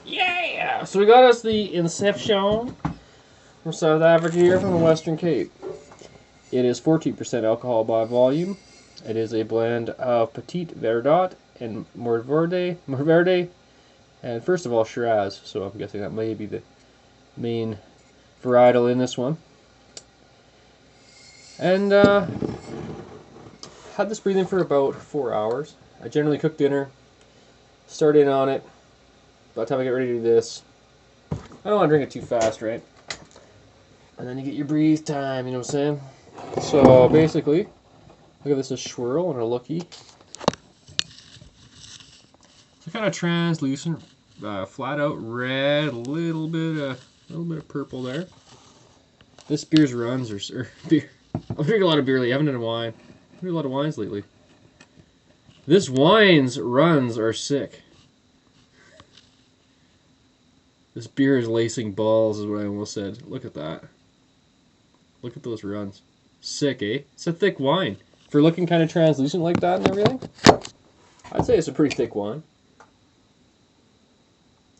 Yeah! So we got us the Inception from South Africa here from the Western Cape. It is 14% alcohol by volume. It is a blend of Petit Verdot and Mourvèdre, and first of all Shiraz. So I'm guessing that may be the main varietal in this one. And had this breathing for about 4 hours. I generally cook dinner, start in on it. By the time I get ready to do this, I don't want to drink it too fast, right? And then you get your breathe time, you know what I'm saying? So basically, look at this, a swirl and a lookie. So kind of translucent, flat out red, a little bit of purple there. This beer's runs or beer. I'm drinking a lot of beer lately. I haven't done wine. I do a lot of wines lately. This wine's runs are sick. This beer is lacing balls, is what I almost said. Look at that. Look at those runs. Sick, eh? It's a thick wine. For looking kind of translucent like that and everything, I'd say it's a pretty thick wine.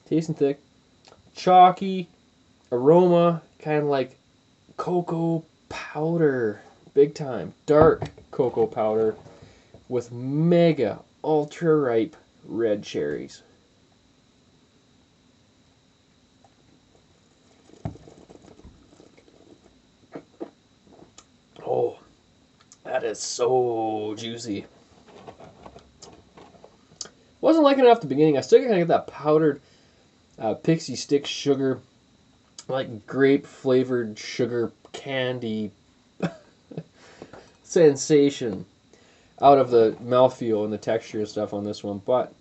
Tasting thick. Chalky. Aroma, kind of like cocoa powder. Big time. Dark cocoa powder with mega ultra ripe red cherries. Oh, that is so juicy. Wasn't liking it off the beginning. I still kind of get that powdered pixie stick sugar, like grape flavored sugar candy sensation out of the mouthfeel and the texture and stuff on this one, but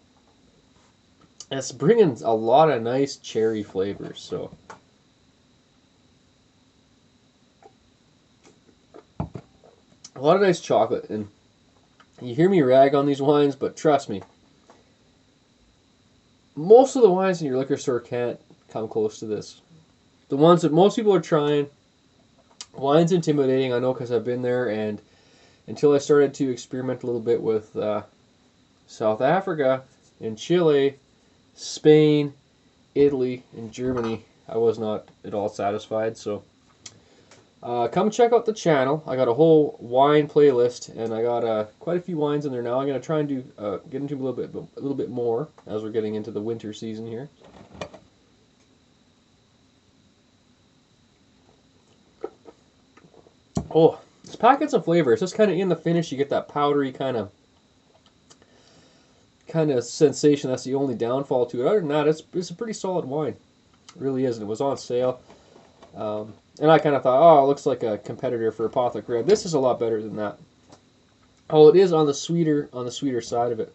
it's bringing a lot of nice cherry flavors. So a lot of nice chocolate, and you hear me rag on these wines, but trust me, most of the wines in your liquor store can't come close to this. The ones that most people are trying, wine's intimidating, I know, because I've been there, and until I started to experiment a little bit with South Africa and Chile, Spain, Italy, and Germany, I was not at all satisfied. So come check out the channel. I got a whole wine playlist, and I got quite a few wines in there now. I'm going to try and do get into a little bit more as we're getting into the winter season here. Oh, it's packing some flavor. It's just kind of in the finish. You get that powdery kind of sensation. That's the only downfall to it. Other than that, it's a pretty solid wine. It really is. And it was on sale. And I kind of thought, oh, it looks like a competitor for Apothic Red. This is a lot better than that. Oh, it is on the sweeter side of it.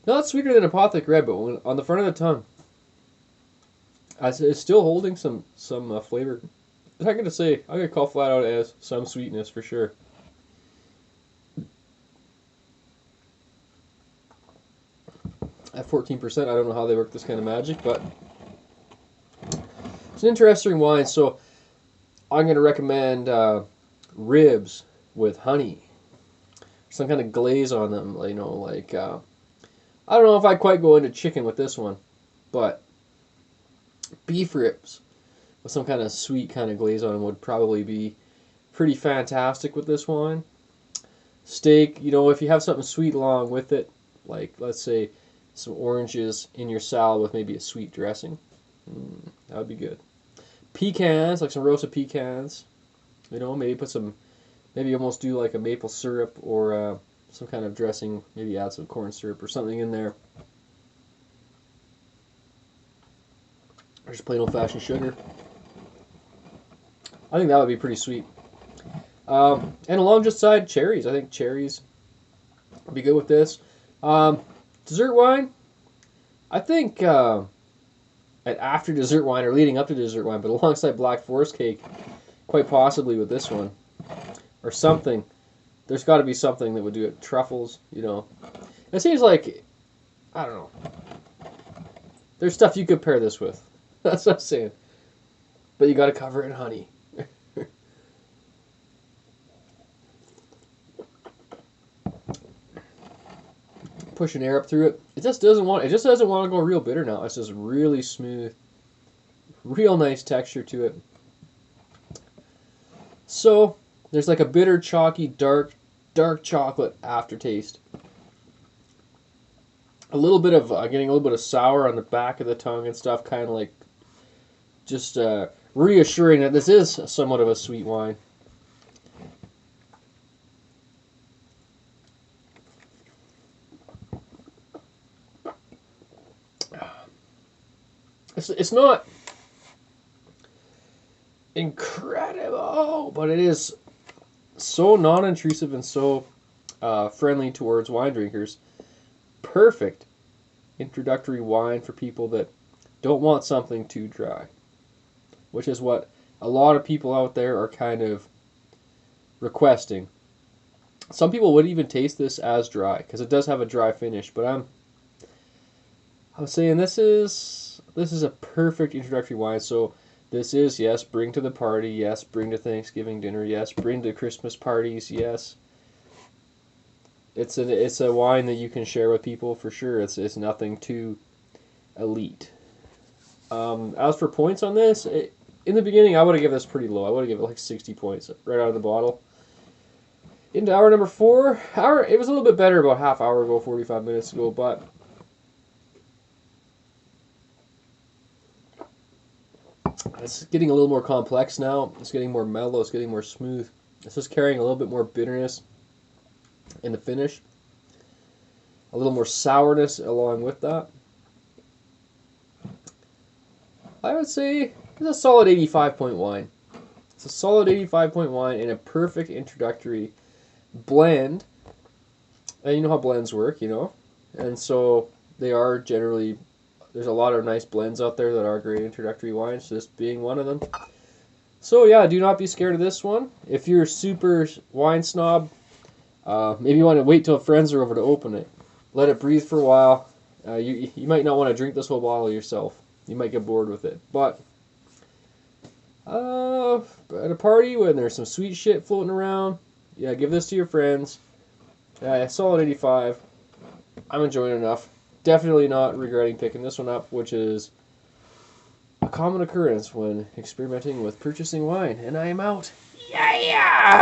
Not sweeter than Apothic Red, but on the front of the tongue, it's still holding some flavor. I'm not gonna say, I'm gonna call flat out as some sweetness for sure. At 14%, I don't know how they work this kind of magic, but it's an interesting wine. So I'm going to recommend ribs with honey, some kind of glaze on them. You know, like I don't know if I'd quite go into chicken with this one, but beef ribs with some kind of sweet kind of glaze on them would probably be pretty fantastic with this wine. Steak, you know, if you have something sweet along with it, like let's say some oranges in your salad with maybe a sweet dressing. That would be good. Pecans, like some roasted pecans. You know, maybe almost do like a maple syrup or some kind of dressing. Maybe add some corn syrup or something in there. Or just plain old-fashioned sugar. I think that would be pretty sweet. And along just side, cherries. I think cherries would be good with this. Um, Dessert wine. I think after dessert wine or leading up to dessert wine, but alongside Black Forest cake, quite possibly with this one or something. There's got to be something that would do it. Truffles, you know. It seems like, I don't know. There's stuff you could pair this with. That's what I'm saying. But you got to cover it in honey. Pushing air up through it. It just doesn't want. It just doesn't want to go real bitter now. It's just really smooth, real nice texture to it. So there's like a bitter, chalky, dark chocolate aftertaste. A little bit of getting a little bit of sour on the back of the tongue and stuff, kind of like just reassuring that this is somewhat of a sweet wine. It's not incredible, but it is so non-intrusive and so friendly towards wine drinkers. Perfect introductory wine for people that don't want something too dry, which is what a lot of people out there are kind of requesting. Some people would even taste this as dry because it does have a dry finish, but I'm saying this is a perfect introductory wine. So this is, yes, bring to the party, yes, bring to Thanksgiving dinner, yes, bring to Christmas parties, yes. It's a wine that you can share with people for sure. It's nothing too elite. As for points on this, in the beginning I would have given this pretty low. I would have given it like 60 points right out of the bottle. Into hour number 4, it was a little bit better about half hour ago, 45 minutes ago, but it's getting a little more complex now. It's getting more mellow. It's getting more smooth. It's just carrying a little bit more bitterness in the finish. A little more sourness along with that. I would say it's a solid 85 point wine. It's a solid 85 point wine and a perfect introductory blend. And you know how blends work, you know? And so they are generally, there's a lot of nice blends out there that are great introductory wines, this being one of them. So yeah, do not be scared of this one. If you're a super wine snob, maybe you want to wait till friends are over to open it. Let it breathe for a while. You might not want to drink this whole bottle yourself. You might get bored with it. But at a party when there's some sweet shit floating around, yeah, give this to your friends. Solid 85. I'm enjoying it enough. Definitely not regretting picking this one up, which is a common occurrence when experimenting with purchasing wine. And I am out. Yeah!